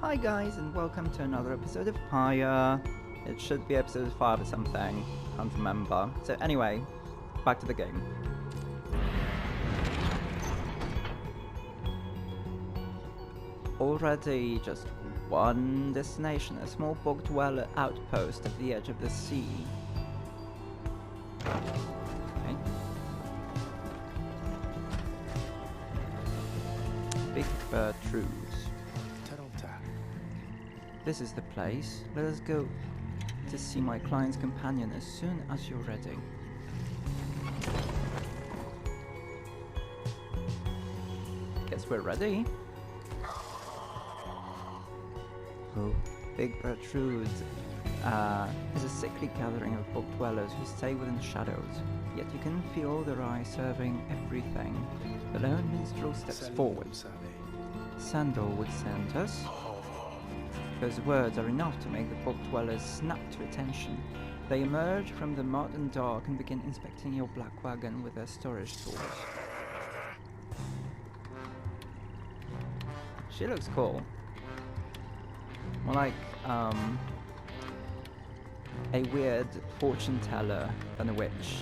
Hi guys, and welcome to another episode of Pyre. It should be episode 5 or something, can't remember. So anyway, back to the game. Already just one destination, a small bog dweller outpost at the edge of the sea. Okay. Big Bird Truths. This is the place. Let us go to see my client's companion as soon as you're ready. Guess we're ready. Oh, Big Bertrude is a sickly gathering of bog dwellers who stay within the shadows. Yet you can feel their eyes serving everything. The lone minstrel steps forward. Sandalwood sent us. Those words are enough to make the bog dwellers snap to attention. They emerge from the mud and dark and begin inspecting your black wagon with their storage tools. She looks cool. More like a weird fortune teller than a witch.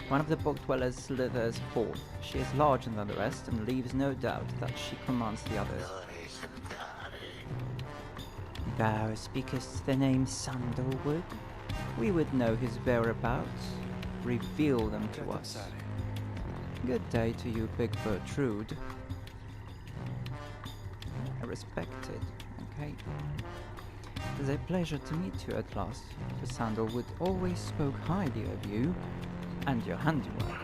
One of the bog dwellers slithers forth. She is larger than the rest and leaves no doubt that she commands the others. Thou speakest the name Sandalwood? We would know his whereabouts. Reveal them to us. Good day to you, Big Bertrude. Respected. Okay. It is a pleasure to meet you at last, for Sandalwood always spoke highly of you and your handiwork.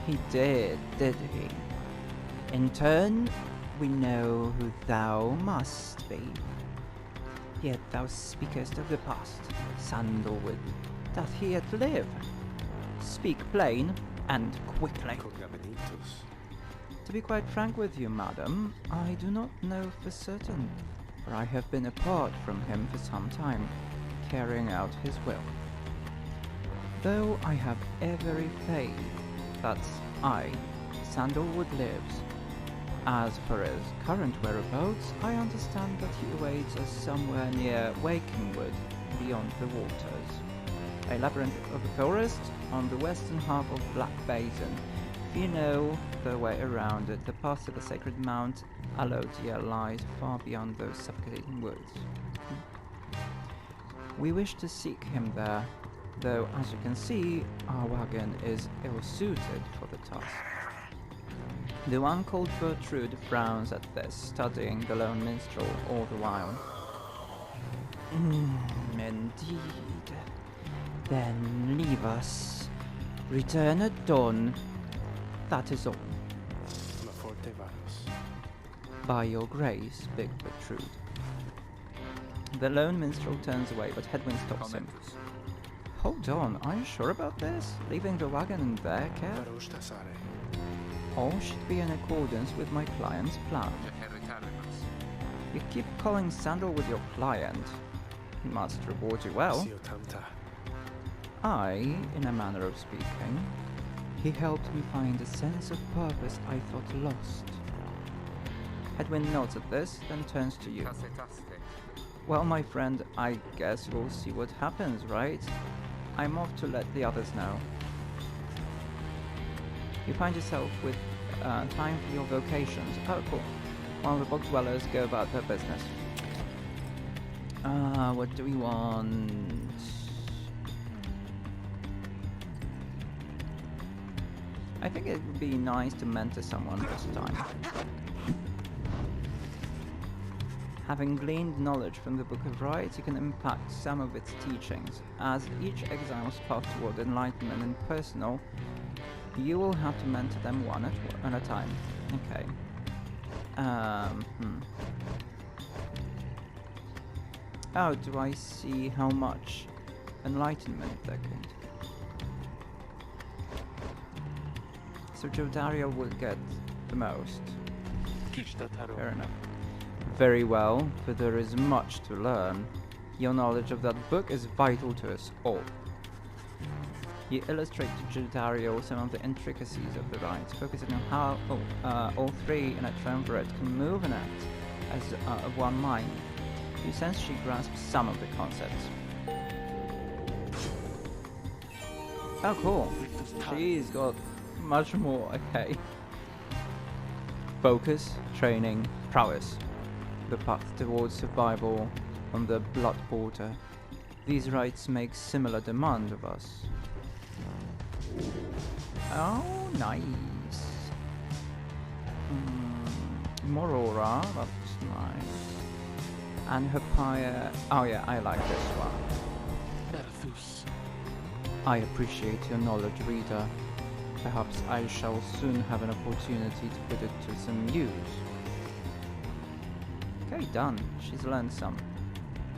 He did he? In turn, we know who thou must be. Yet thou speakest of the past. Sandalwood, doth he yet live? Speak plain and quickly. To be quite frank with you, madam, I do not know for certain, for I have been apart from him for some time, carrying out his will. Though I have every faith that Sandalwood lives. As for his current whereabouts, I understand that he awaits us somewhere near Wakingwood, beyond the waters. A labyrinth of a forest on the western half of Black Basin. If you know the way around it, the path to the sacred Mount Alotia lies far beyond those suffocating woods. We wish to seek him there, though as you can see, our wagon is ill-suited for the task. The one called Bertrude frowns at this, studying the lone minstrel all the while. Indeed. Then leave us. Return at dawn. That is all. By your grace, Big Bertrude. The lone minstrel turns away, but Hedwyn stops him. Hold on, are you sure about this? Leaving the wagon in their care? All should be in accordance with my client's plan. You keep calling Sandalwood your client. He must reward you well. In a manner of speaking, he helped me find a sense of purpose I thought lost. Hedwyn nods at this, then turns to you. Well, my friend, I guess we'll see what happens, right? I'm off to let the others know. You find yourself with time for your vocations. Oh, cool. While the bog dwellers go about their business. What do we want? I think it would be nice to mentor someone this time. Having gleaned knowledge from the Book of Rite, you can impact some of its teachings. As each exile's path toward enlightenment is personal, you will have to mentor them one at a time. Okay. Oh, do I see how much enlightenment they're going to get? So Jodaria will get the most. Fair enough. Very well, but there is much to learn. Your knowledge of that book is vital to us all. You illustrate to Judario some of the intricacies of the rite, focusing on how all three in a triumvirate can move and act as of one mind. You sense she grasps some of the concepts. Oh, cool. She's got much more, okay. Focus, training, prowess. The path towards survival on the blood border. These rites make similar demand of us. Oh, nice. More aura, that's nice. And her Pyre. Oh yeah, I like this one. I appreciate your knowledge, reader. Perhaps I shall soon have an opportunity to put it to some use. Okay, done. She's learned some.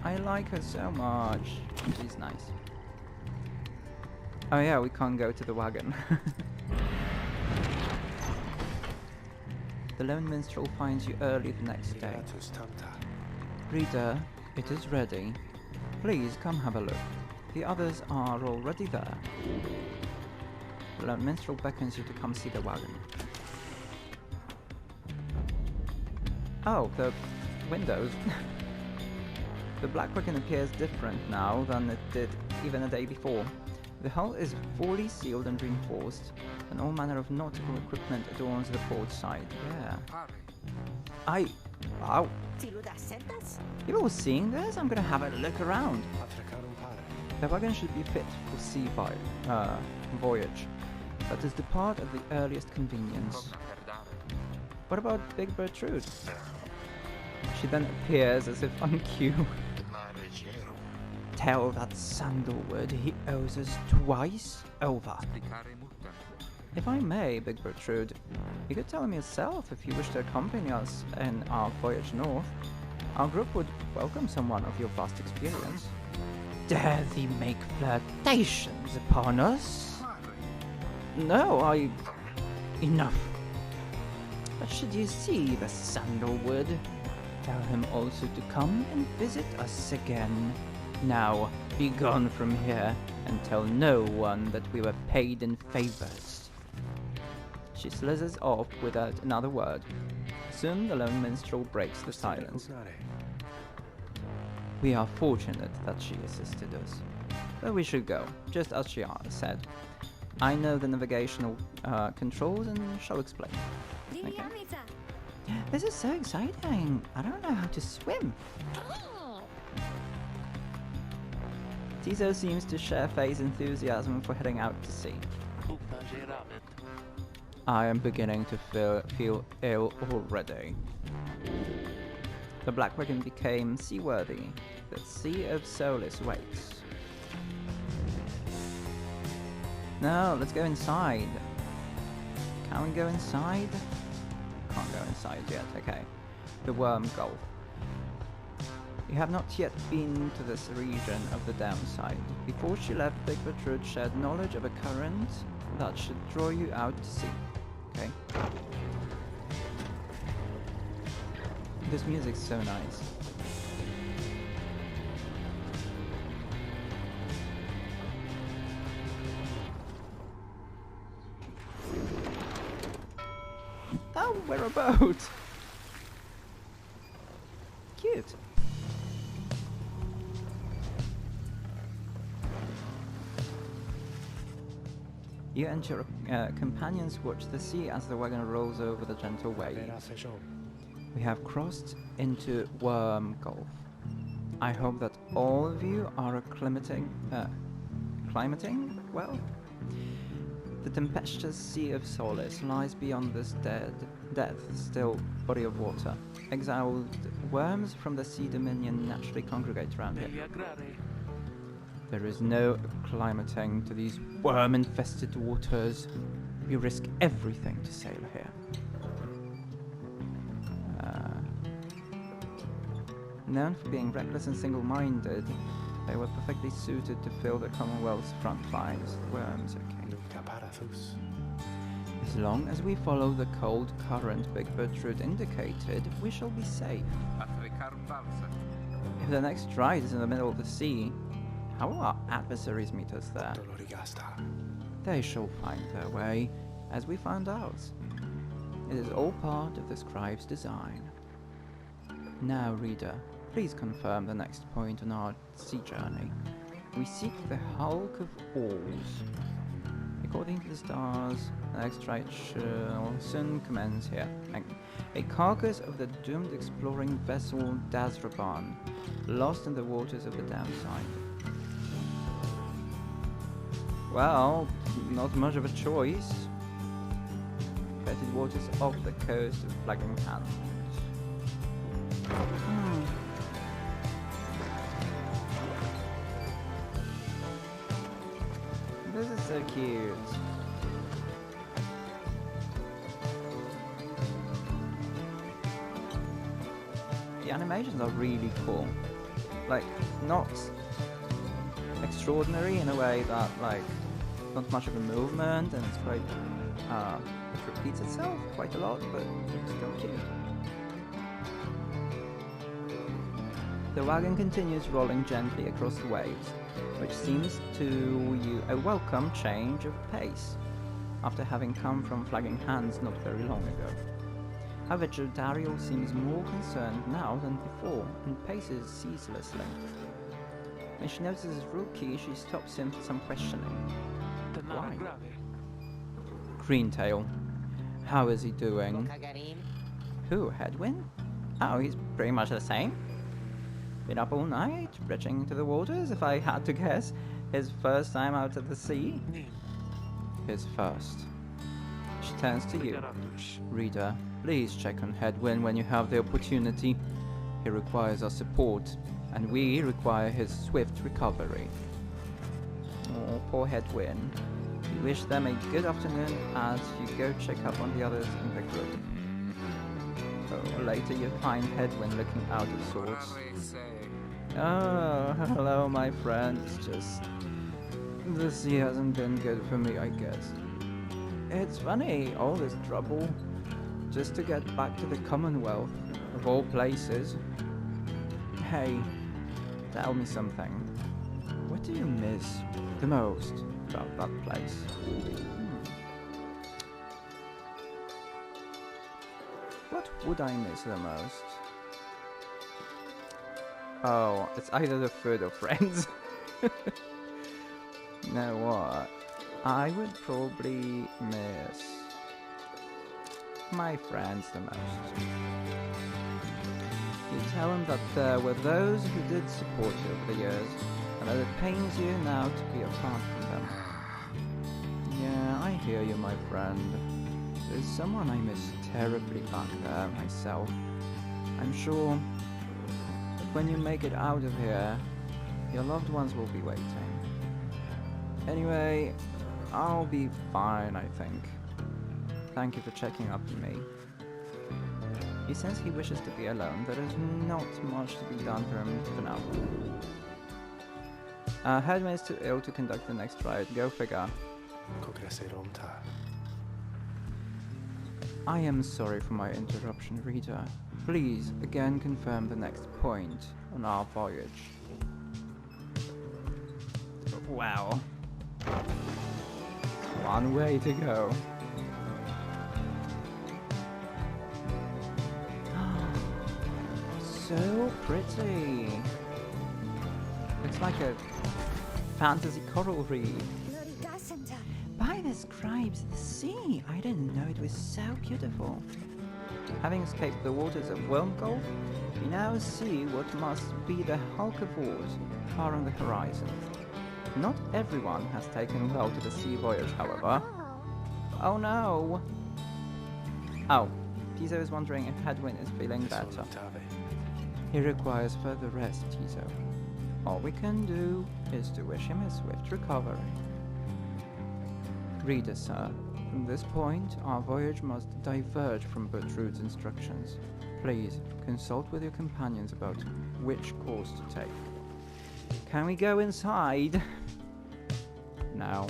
I like her so much. She's nice. Oh yeah, we can't go to the wagon. The lone minstrel finds you early the next day. Reader, it is ready. Please come have a look. The others are already there. The lone minstrel beckons you to come see the wagon. Oh, the windows. The black wagon appears different now than it did even a day before. The hull is fully sealed and reinforced, and all manner of nautical equipment adorns the port side. Yeah. Wow. You all seeing this? I'm gonna have a look around. The wagon should be fit for sea voyage, but is depart at the earliest convenience. What about Big Bertrude? She then appears as if on cue. Tell that Sandalwood he owes us twice over. If I may, Big Bertrude, you could tell him yourself if you wish to accompany us in our voyage north. Our group would welcome someone of your vast experience. Dare thee make flirtations upon us? No, Enough. But should you see the Sandalwood, tell him also to come and visit us again. Now, be gone from here, and tell no one that we were paid in favors. She slithers off without another word. Soon the lone minstrel breaks the silence. We are fortunate that she assisted us. But we should go, just as she said. I know the navigational controls and shall explain. Okay. This is so exciting. I don't know how to swim. Tizo seems to share Faye's enthusiasm for heading out to sea. I am beginning to feel ill already. The black wagon became seaworthy. The Sea of Solace waits. No, let's go inside. Can we go inside? Can't go inside yet, okay. The Worm Gulf. You have not yet been to this region of the downside. Before she left, Big Bertrude shared knowledge of a current that should draw you out to sea. Okay. This music's so nice. Oh, we're a boat! Cute. You and your companions watch the sea as the wagon rolls over the gentle waves. We have crossed into Worm Gulf. I hope that all of you are climating well. The tempestuous Sea of Solace lies beyond this death-still body of water. Exiled worms from the sea dominion naturally congregate around here. There is no acclimating to these worm-infested waters. We risk everything to sail here. Known for being reckless and single-minded, they were perfectly suited to fill the Commonwealth's front lines. Worms, okay. As long as we follow the cold current Big Bertrude indicated, we shall be safe. If the next ride is in the middle of the sea, How will our adversaries meet us there? They shall find their way, as we found ours. It is all part of the scribe's design. Now, reader, please confirm the next point on our sea journey. We seek the hulk of oars. According to the stars, the next rite shall soon commence here. A carcass of the doomed exploring vessel Dazraban, lost in the waters of the downside. Well, not much of a choice. Fetid waters off the coast of Flagging Hand. This is so cute. The animations are really cool. Like, not extraordinary in a way that, like, not much of a movement and it's quite, it repeats itself quite a lot, but it's still cute. The wagon continues rolling gently across the waves, which seems to you a welcome change of pace, after having come from Flagging Hands not very long ago. However, Jodariel seems more concerned now than before, and paces ceaselessly. When she notices Rookie, she stops him for some questioning. Why? Greentail. How is he doing? Who, Headwind? Oh, he's pretty much the same. Been up all night, bridging into the waters, if I had to guess. His first time out of the sea? His first. She turns to you. Reader, please check on Headwind when you have the opportunity. He requires our support, and we require his swift recovery. Oh, poor Headwind. We wish them a good afternoon as you go check up on the others in the group. Oh, later you find Headwind looking out of sorts. Oh, hello my friends. Just... the sea hasn't been good for me, I guess. It's funny, all this trouble, just to get back to the Commonwealth, of all places. Hey, tell me something. What do you miss the most about that place? What would I miss the most? Oh, it's either the food or friends. You know what? I would probably miss my friends the most. You tell them that there were those who did support you over the years, and that it pains you now to be apart from them. Yeah, I hear you, my friend. There's someone I miss terribly back there, myself. I'm sure that when you make it out of here, your loved ones will be waiting. Anyway, I'll be fine, I think. Thank you for checking up on me. He says he wishes to be alone, there is not much to be done for him for now. Headman is too ill to conduct the next ride, go figure. I am sorry for my interruption, reader. Please, again confirm the next point on our voyage. Wow. One way to go. So pretty. Looks like a fantasy coral reef. By the scribes of the sea, I didn't know it was so beautiful. Having escaped the waters of Wormgulf, we now see what must be the hulk of oars far on the horizon. Not everyone has taken well to the sea voyage, however. Oh no! Oh, Tizo is wondering if Headwind is feeling better. He requires further rest, Tizo. All we can do is to wish him a swift recovery. Reader, sir, from this point, our voyage must diverge from Bertrude's instructions. Please, consult with your companions about which course to take. Can we go inside? No.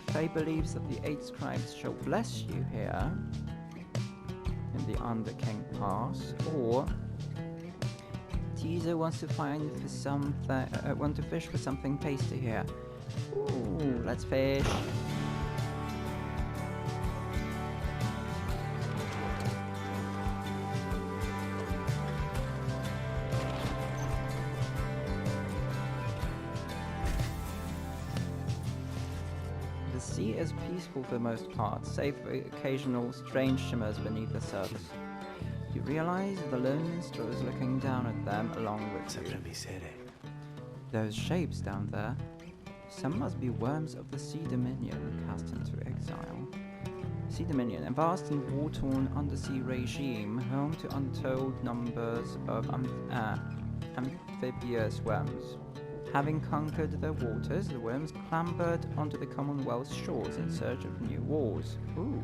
Faye believes that the 8 scribes shall bless you here, in the Under King Pass, or Teaser wants to want to fish for something tasty here. Ooh, let's fish. The sea is peaceful for the most part, save for occasional strange shimmers beneath the surface. You realize the lone minstrel is looking down at them along with you. Those shapes down there, some must be worms of the Sea Dominion cast into exile. Sea Dominion, a vast and war-torn undersea regime, home to untold numbers of amphibious worms. Having conquered their waters, the worms clambered onto the Commonwealth's shores in search of new wars. Ooh.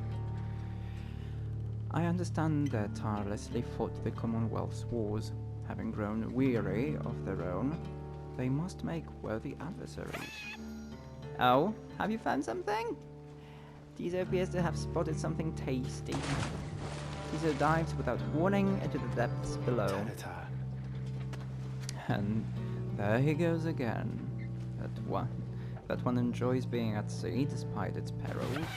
I understand they tirelessly fought the Commonwealth's wars. Having grown weary of their own, they must make worthy adversaries. Oh, have you found something? Tiso appears to have spotted something tasty. Tiso dives without warning into the depths below. And there he goes again. That one enjoys being at sea despite its perils.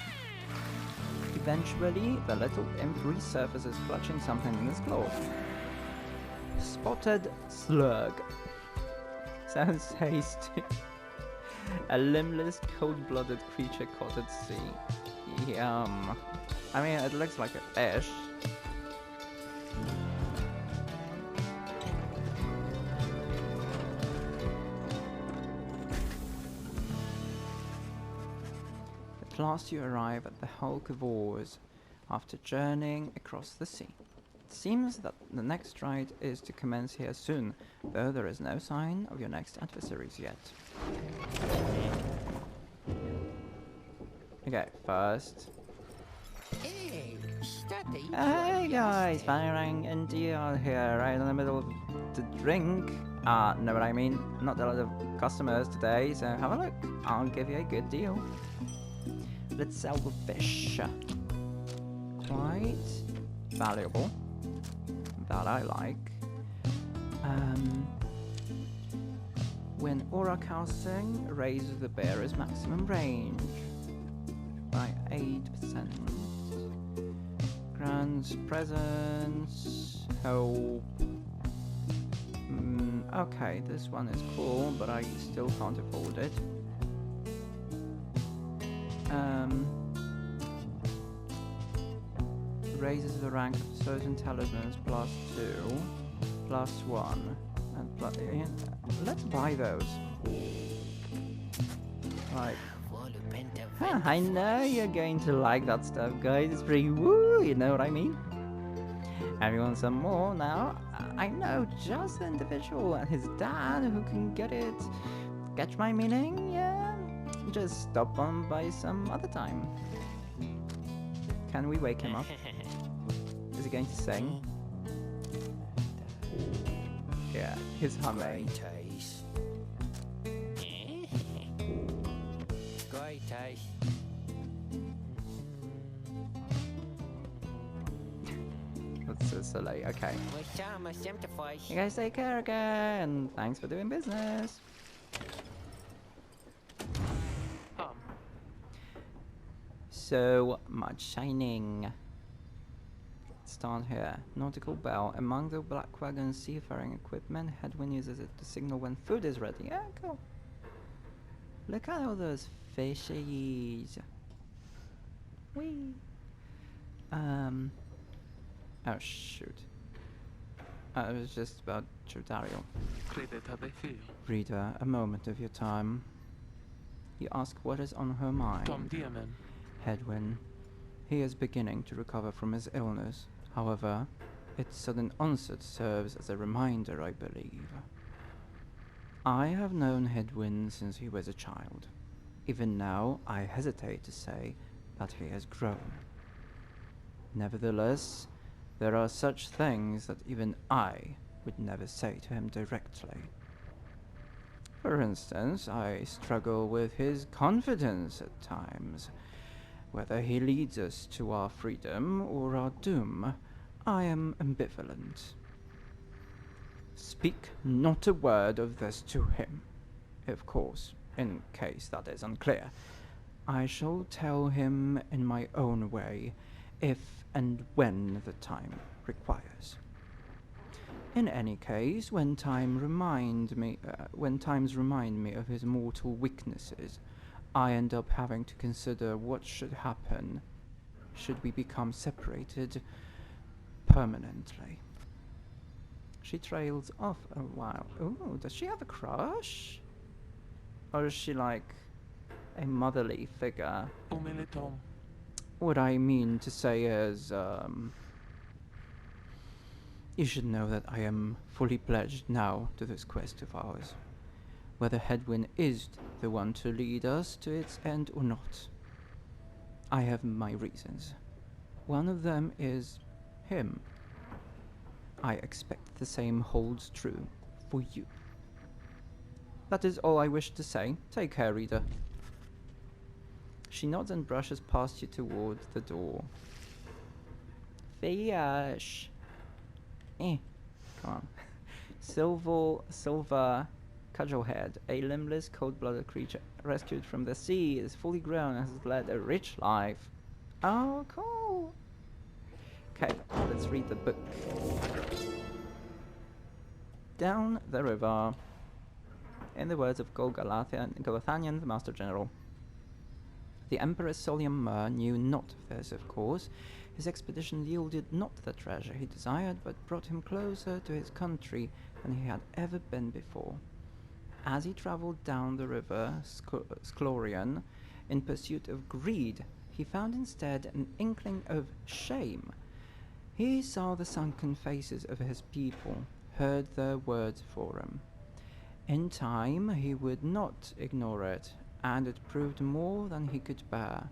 Eventually, the little imp resurfaces clutching something in his claws. Spotted slug. Sounds tasty. A limbless, cold-blooded creature caught at sea. Yum. I mean, it looks like a fish. At last you arrive at the Hulk of Oars, after journeying across the sea. It seems that the next ride is to commence here soon, though there is no sign of your next adversaries yet. Okay, first. Hey guys, firing and deal here, right in the middle of the drink. Know what I mean? Not a lot of customers today, so have a look. I'll give you a good deal. Let's sell the fish. Quite valuable. That I like. When aura casting, raises the bearer's maximum range by 8%. Grants presence, hope. Okay, this one is cool, but I still can't afford it. Raises the rank of certain talismans +2, +1, and plus. Yeah, let's buy those. Like, I know you're going to like that stuff, guys. It's pretty woo, you know what I mean? And you want some more now? I know just the individual and his dad who can get it. Catch my meaning? Yeah. Just stop on by some other time. Can we wake him up? Is he going to sing? Yeah, he's humming. That's so late, okay. You guys take care again, thanks for doing business. So much shining. Start here. Nautical bell. Among the black wagon's seafaring equipment, Headwind uses it to signal when food is ready. Yeah, cool. Look at all those fishies. Whee. Oh shoot. I was just about to Dario. Reader, a moment of your time. You ask what is on her mind. Headwind. He is beginning to recover from his illness. However, its sudden onset serves as a reminder, I believe. I have known Headwind since he was a child. Even now, I hesitate to say that he has grown. Nevertheless, there are such things that even I would never say to him directly. For instance, I struggle with his confidence at times. Whether he leads us to our freedom or our doom, I am ambivalent. Speak not a word of this to him. Of course, in case that is unclear, I shall tell him in my own way, if and when the time requires. In any case, when times remind me of his mortal weaknesses, I end up having to consider what should happen should we become separated permanently. She trails off a while. Ooh, does she have a crush? Or is she like a motherly figure? What I mean to say is, you should know that I am fully pledged now to this quest of ours. Whether Hedwyn is the one to lead us to its end or not, I have my reasons. One of them is him. I expect the same holds true for you. That is all I wish to say. Take care, reader. She nods and brushes past you towards the door. Fish. Come on. Silver Cudgelhead, a limbless, cold-blooded creature rescued from the sea, is fully grown and has led a rich life. Oh, cool. Okay, let's read the book. Down the river. In the words of Golathanian, the Master General. The Emperor Solium Mur knew not of this, of course. His expedition yielded not the treasure he desired, but brought him closer to his country than he had ever been before. As he travelled down the river Sclorian in pursuit of greed, he found instead an inkling of shame. He saw the sunken faces of his people, heard their words for him. In time, he would not ignore it, and it proved more than he could bear.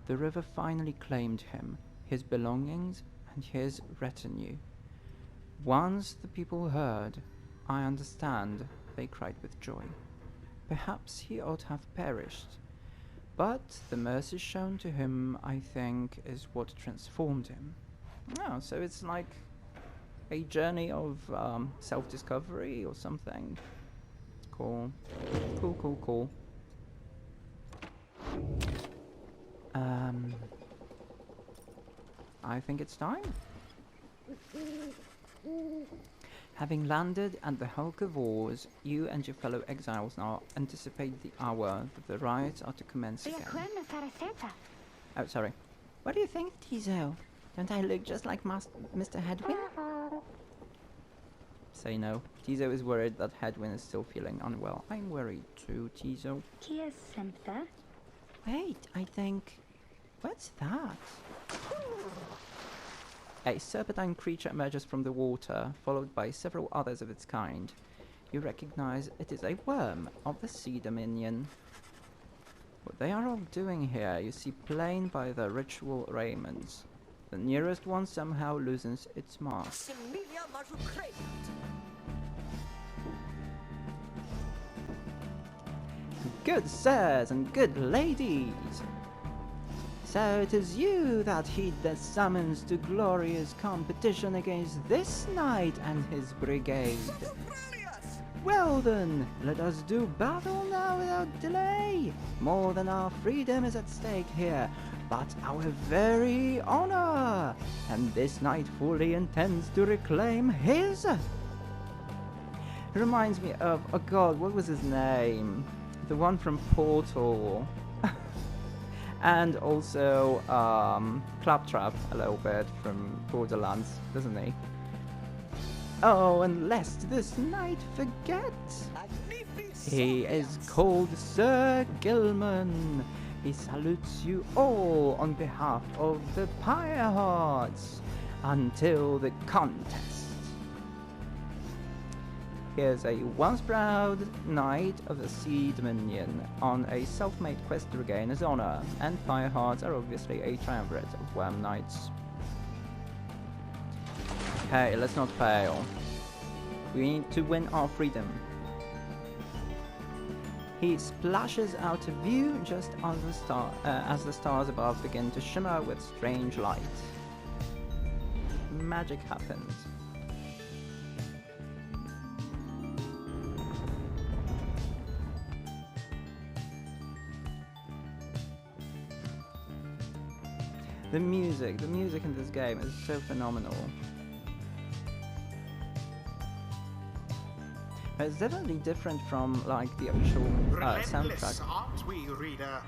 The river finally claimed him, his belongings, and his retinue. Once the people heard, I understand, they cried with joy. Perhaps he ought to have perished, but the mercy shown to him, I think, is what transformed him. Oh, so it's like a journey of self-discovery or something. Cool. Cool. I think it's time. Having landed at the Hulk of Oars, you and your fellow exiles now anticipate the hour that the riots are to commence again. Oh, sorry. What do you think, Tizo? Don't I look just like Mr. Hedwyn? Say no. Tizo is worried that Hedwyn is still feeling unwell. I'm worried too, Tizo. Wait, I think... What's that? A serpentine creature emerges from the water, followed by several others of its kind. You recognize it is a worm of the Sea Dominion. What they are all doing here, you see plain by their ritual raiments. The nearest one somehow loosens its mask. Good sirs and good ladies! So it is you that heed the summons to glorious competition against this knight and his brigade. Well then, let us do battle now without delay. More than our freedom is at stake here, but our very honor. And this knight fully intends to reclaim his. Reminds me of, oh god, what was his name? The one from Portal. And also Claptrap a little bit from Borderlands, doesn't he? Oh, and lest this knight forget, he is called Sir Gilman. He salutes you all on behalf of the Pyre Hearts until the contest. Here's a once proud knight of the Sea Dominion on a self-made quest to regain his honor, and Fire Hearts are obviously a triumvirate of worm knights. Okay, let's not fail. We need to win our freedom. He splashes out of view just as the stars above begin to shimmer with strange light. Magic happens. The music in this game is so phenomenal. It's definitely different from like the official soundtrack. Aren't we, reader?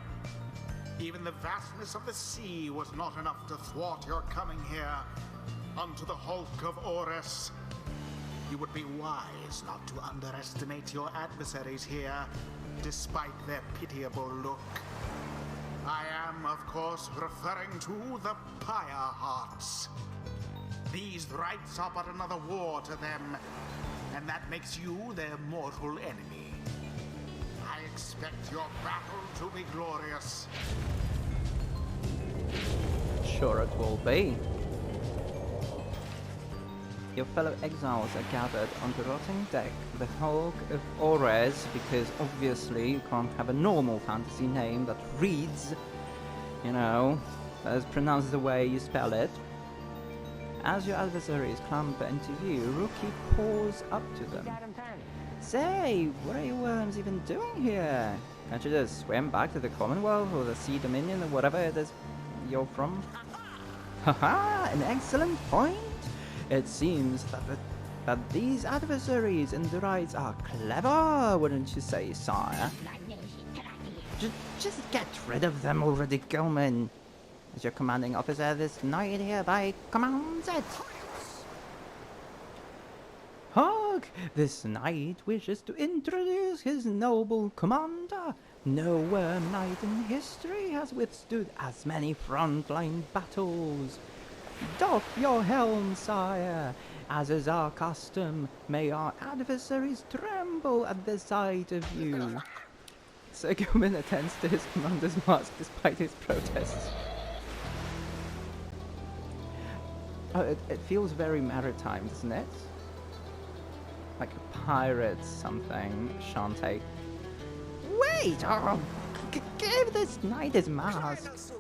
Even the vastness of the sea was not enough to thwart your coming here unto the hulk of Orus. You would be wise not to underestimate your adversaries here, despite their pitiable look. I am, of course, referring to the Pyre Hearts. These rites are but another war to them, and that makes you their mortal enemy. I expect your battle to be glorious. Sure it will be. Your fellow exiles are gathered on the rotting deck of the Hulk of Orus, because obviously you can't have a normal fantasy name that reads, you know, as pronounced the way you spell it. As your adversaries clamber into view, Rookie paws up to them. Say, what are you worms even doing here? Can't you just swim back to the Commonwealth or the Sea Dominion or whatever it is you're from? Haha, an excellent point! It seems that these adversaries in the Rite are clever, wouldn't you say, sire? Just get rid of them already, Gilman. As your commanding officer, this knight hereby commands it. Hark! This knight wishes to introduce his noble commander. No worm knight in history has withstood as many frontline battles. Doff your helm, sire. As is our custom, may our adversaries tremble at the sight of you. Sir Gilman attends to his commander's mask despite his protests. Oh, it feels very maritime, doesn't it? Like a pirate something, Shantae. Wait! Oh, give this knight his mask!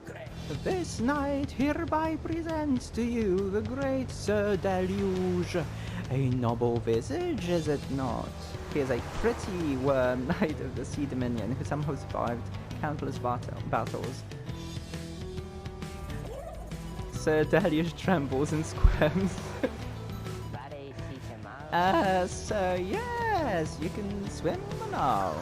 This knight hereby presents to you the great Sir Deluge. A noble visage, is it not? He is a pretty worm knight of the Sea Dominion who somehow survived countless battles. Sir Deluge trembles and squirms. So yes, you can swim now.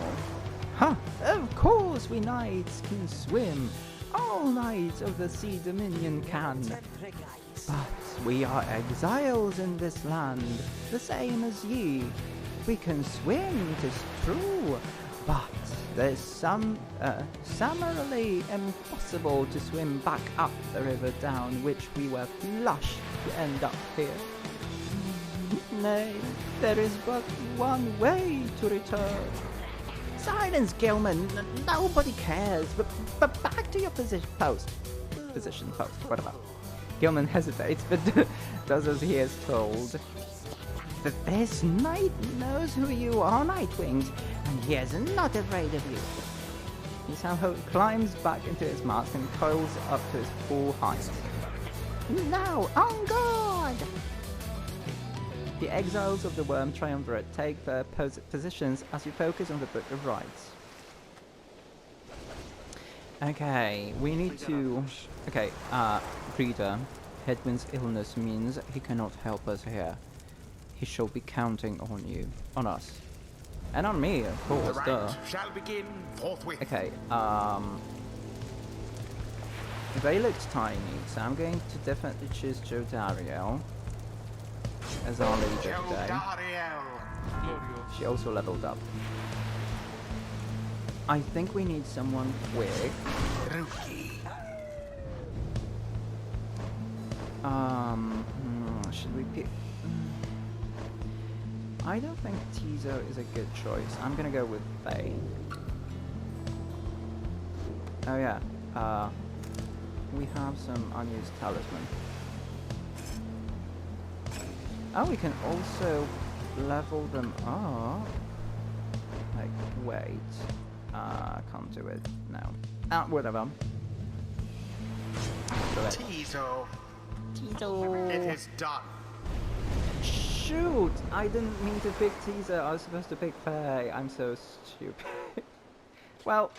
Huh, of course we knights can swim. All knights of the Sea Dominion can. But we are exiles in this land, the same as ye. We can swim, 'tis true, but there's summarily impossible to swim back up the river down which we were flushed to end up here. Nay, there is but one way to return. Silence, Gilman! Nobody cares, but back to your position post, whatever. Gilman hesitates, but does as he is told. This knight knows who you are, Nightwings, and he is not afraid of you. He somehow climbs back into his mask and coils up to his full height. Now, on guard! The exiles of the Worm Triumvirate take their positions as you focus on the Book of Rites. Okay, we need to... Okay, reader. Hedwin's illness means he cannot help us here. He shall be counting on you. On us. And on me, of course, the duh. rite shall begin forthwith. Okay, they looked tiny, so I'm going to definitely choose Joe Dariel as our leader today. She also leveled up. I think we need someone quick. Should we pick... I don't think Tizo is a good choice. I'm gonna go with Faye. Oh yeah, we have some unused talisman. Oh, we can also level them up. Like, wait. Can't do it now. Whatever. Tizo. Tizo. It is done. Shoot! I didn't mean to pick Tizo. I was supposed to pick Faye. I'm so stupid. Well,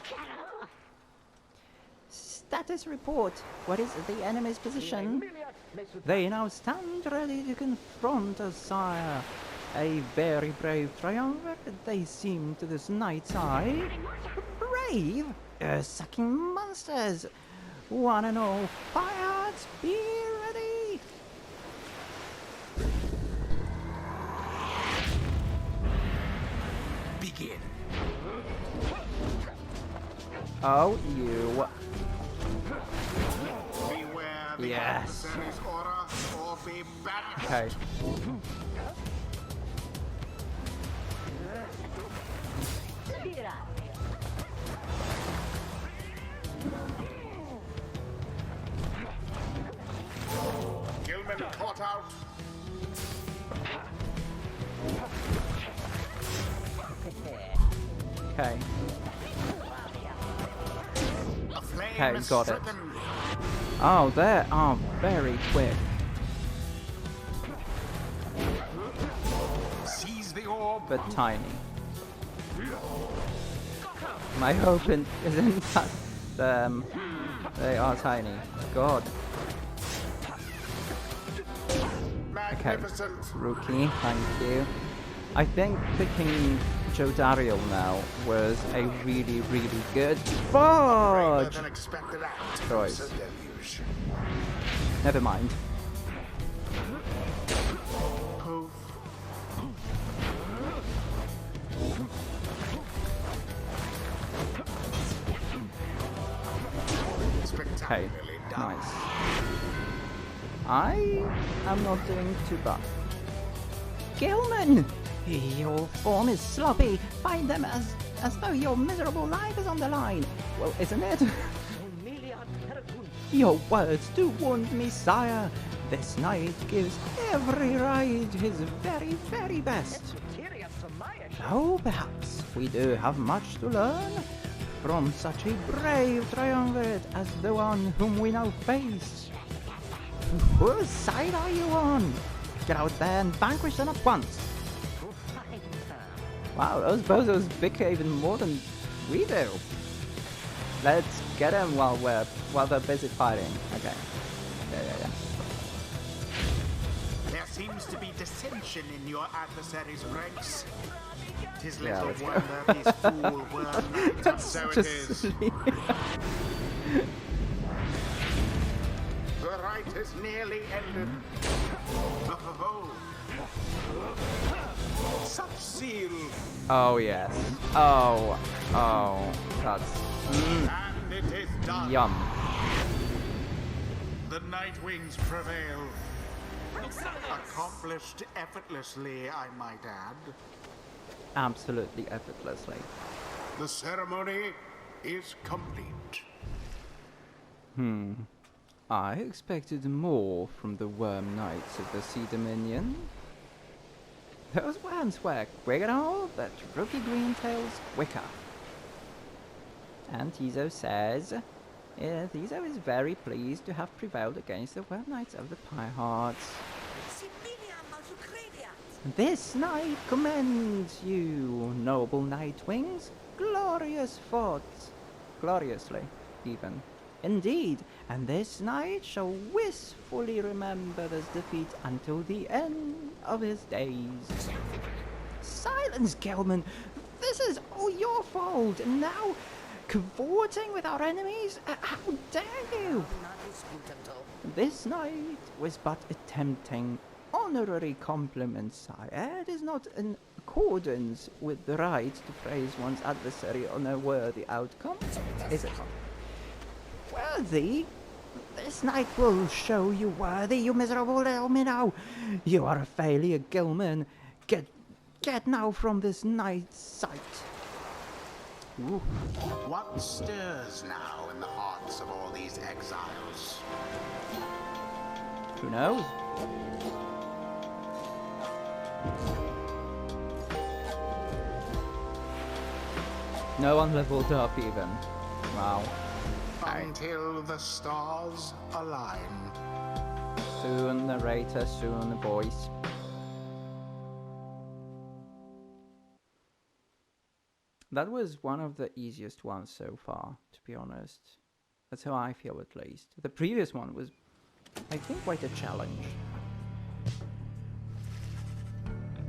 Status report. What is the enemy's position? They now stand ready to confront us, sire. A very brave triumvirate they seem to this knight's eye. Brave? Sucking monsters! One and all, pirates, be ready! Begin. Oh, you. Beware the Yes. adversary's aura, or be banished. Okay. Gilman caught out. Okay. A flame Okay, is got it. stricken. Oh, they are very quick. Seize the orb. But tiny. My hope isn't that they are tiny. God. Okay. Magnificent. Rookie, thank you. I think picking Joe Dario now was a really, really good Braver fudge than expected act. choice. It's a deluge. Never mind. Poof. Okay, Spectacularly done. nice. I am not doing too bad. Gilman! Your form is sloppy. Find them as though your miserable life is on the line. Well, isn't it? Your words do wound me, sire. This knight gives every ride his very, very best. Though perhaps we do have much to learn from such a brave triumvirate as the one whom we now face. Whose side are you on? Get out there and vanquish them at once. Wow, those bozos bicker even more than we do. Let's get them while they're busy fighting. Okay. Yeah. There seems to be dissension in your adversary's ranks. 'Tis Yeah, little let's go. wonder these fool worm knights, and so it is. The rite is nearly ended. Oh. Such zeal, Oh yes. Oh. That's and it is done. yum. The Nightwings prevail. Accomplished effortlessly, I might add. Absolutely effortlessly. The ceremony is complete. I expected more from the worm knights of the Sea Dominion. Those worms were quick and all, but Rookie Greentail's quicker. And Tizo says, Tizo is very pleased to have prevailed against the worm knights of the Pirates. This night commends you, noble Nightwings. Glorious fought. Gloriously, even. Indeed, and this knight shall wistfully remember this defeat until the end of his days. Silence, Gelman! This is all your fault, and now cavorting with our enemies? How dare you! This knight was but attempting honorary compliments, sire. It is not in accordance with the right to praise one's adversary on a worthy outcome, is it? Worthy? This night will show you worthy, you miserable little minnow. You are a failure, Gilman. Get now from this night's sight. Ooh. What stirs now in the hearts of all these exiles? Who knows? No one leveled up even. Wow. Until the stars align. Soon, narrator, soon, voice. That was one of the easiest ones so far, to be honest. That's how I feel, at least. The previous one was, I think, quite a challenge.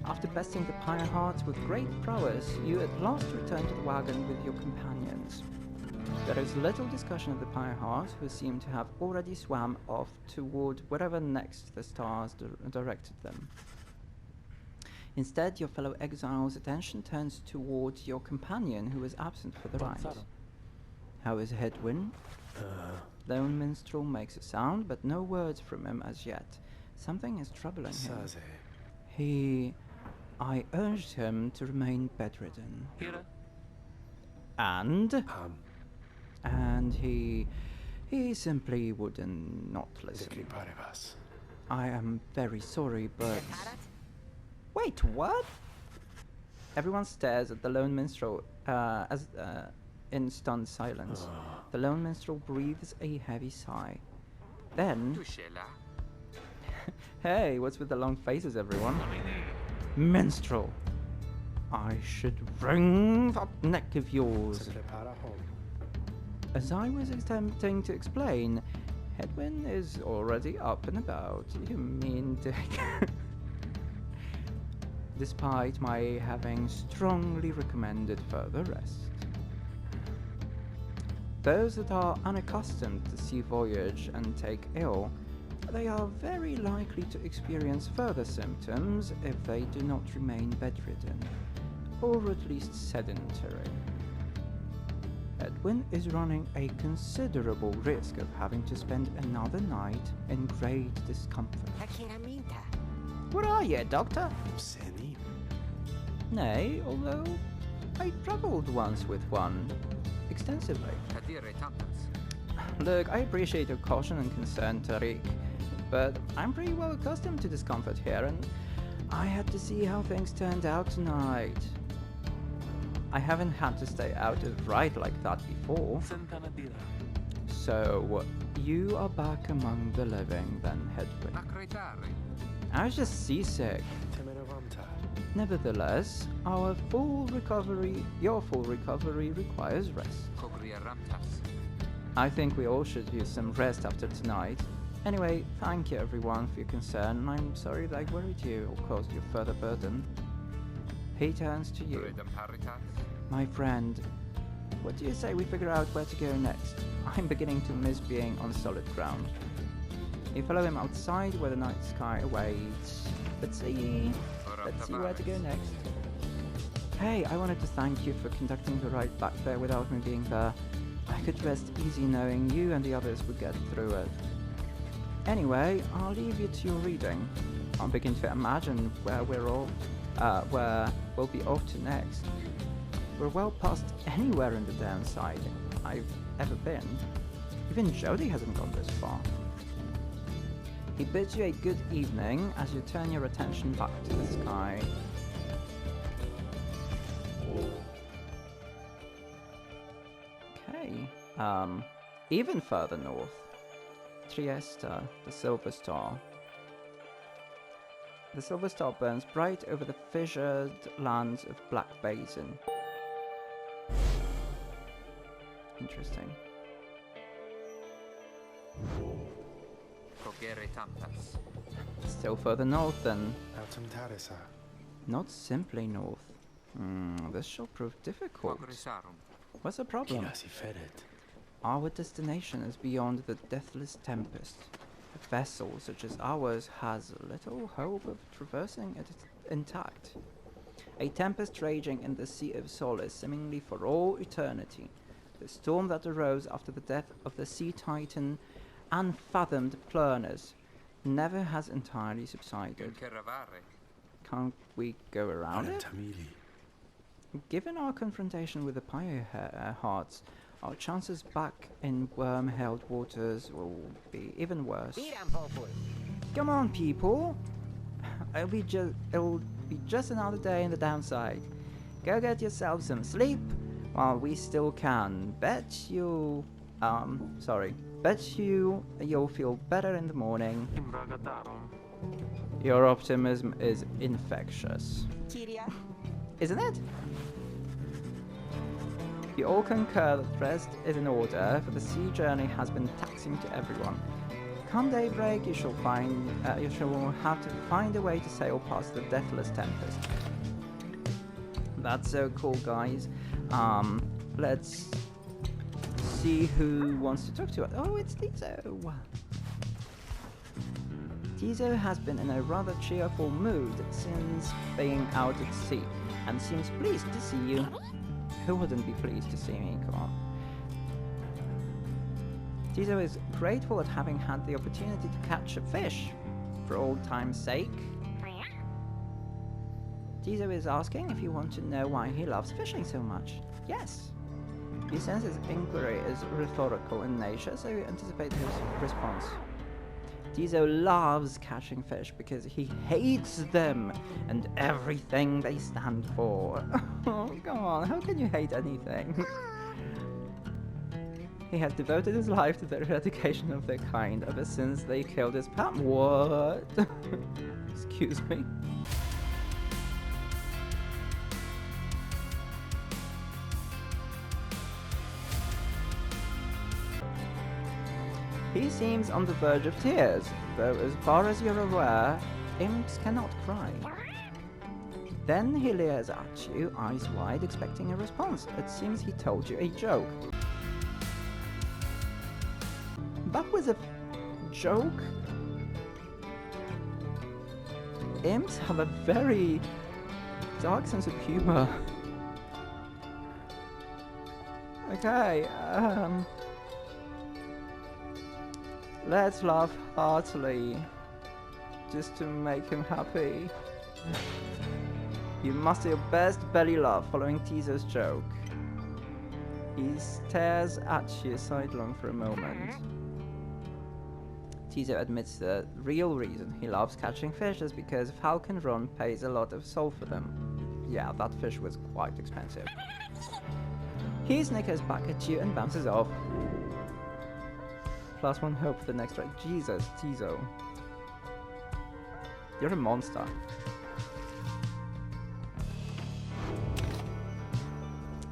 After besting the Pyre hearts with great prowess, you at last return to the wagon with your companions. There is little discussion of the Pyre hearts, who seem to have already swam off toward wherever next the stars directed them. Instead, your fellow exile's attention turns towards your companion, who is absent for the rite. How is Hedwyn? Lone Minstrel makes a sound, but no words from him as yet. Something is troubling him. I urged him to remain bedridden. And he simply would not listen. I am very sorry, but... Wait, what? Everyone stares at the Lone Minstrel in stunned silence. The Lone Minstrel breathes a heavy sigh. Then... Hey, what's with the long faces, everyone? Minstrel! I should wring that neck of yours. As I was attempting to explain, Hedwyn is already up and about. You mean Dick? Despite my having strongly recommended further rest. Those that are unaccustomed to sea voyage and take ill, they are very likely to experience further symptoms if they do not remain bedridden, or at least sedentary. Hedwyn is running a considerable risk of having to spend another night in great discomfort. What are you, Doctor? Nay, although I travelled once with one. Extensively. Look, I appreciate your caution and concern, Tariq, but I'm pretty well accustomed to discomfort here, and I had to see how things turned out tonight. I haven't had to stay out of Rite like that before. So, you are back among the living then, Hedwyn. I was just seasick. Nevertheless, your full recovery requires rest. I think we all should use some rest after tonight. Anyway, thank you everyone for your concern, and I'm sorry that I worried you or caused you further burden. He turns to you. My friend, what do you say we figure out where to go next? I'm beginning to miss being on solid ground. You follow him outside where the night sky awaits. Let's see where to go next. Hey, I wanted to thank you for conducting the ride back there without me being there. I could rest easy knowing you and the others would get through it. Anyway, I'll leave you to your reading. I'm beginning to imagine where we'll be off to next. We're well past anywhere in the downside I've ever been. Even Jody hasn't gone this far. He bids you a good evening as you turn your attention back to the sky. Okay, even further north. Trieste, the Silver Star. The Silver Star burns bright over the fissured lands of Black Basin. Interesting. Still further north then. Not simply north. This shall prove difficult. What's the problem? Our destination is beyond the deathless tempest. A vessel such as ours has little hope of traversing it intact. A tempest raging in the Sea of Solace seemingly for all eternity. The storm that arose after the death of the sea titan unfathomed Plurnus never has entirely subsided. Can't we go around it? Given our confrontation with the Pyre hearts, our chances back in worm-held waters will be even worse. Come on, people! It'll be just another day in the downside. Go get yourself some sleep while we still can. Bet you'll feel better in the morning. Your optimism is infectious. Isn't it? You all concur that rest is in order, for the sea journey has been taxing to everyone. Come daybreak, you shall have to find a way to sail past the deathless tempest. That's so cool, guys. Let's see who wants to talk to us. Oh, it's Tizo. Tizo has been in a rather cheerful mood since being out at sea, and seems pleased to see you. Who wouldn't be pleased to see me? Come on. Tizo is grateful at having had the opportunity to catch a fish, for old time's sake. Tizo is asking if you want to know why he loves fishing so much. Yes. You sense his inquiry is rhetorical in nature, so you anticipate his response. Tizo loves catching fish because he hates them and everything they stand for. Oh, come on, how can you hate anything? He has devoted his life to the eradication of their kind ever since they killed his pet. What? Excuse me? He seems on the verge of tears, though as far as you're aware, imps cannot cry. Then he leers at you, eyes wide, expecting a response. It seems he told you a joke. That was a joke? Imps have a very dark sense of humor. Okay, let's laugh heartily, just to make him happy. You muster your best belly laugh following Tizo's joke. He stares at you sidelong for a moment. Tizo admits the real reason he loves catching fish is because Falcon Ron pays a lot of soul for them. Yeah, that fish was quite expensive. He snickers back at you and bounces off. +1 hope for the next ride. Jesus, Tizo. You're a monster.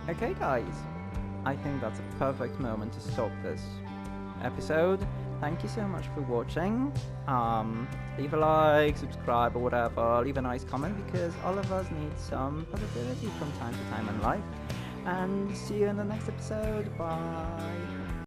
Okay, guys. I think that's a perfect moment to stop this episode. Thank you so much for watching. Leave a like, subscribe or whatever. Leave a nice comment because all of us need some positivity from time to time in life. And see you in the next episode. Bye.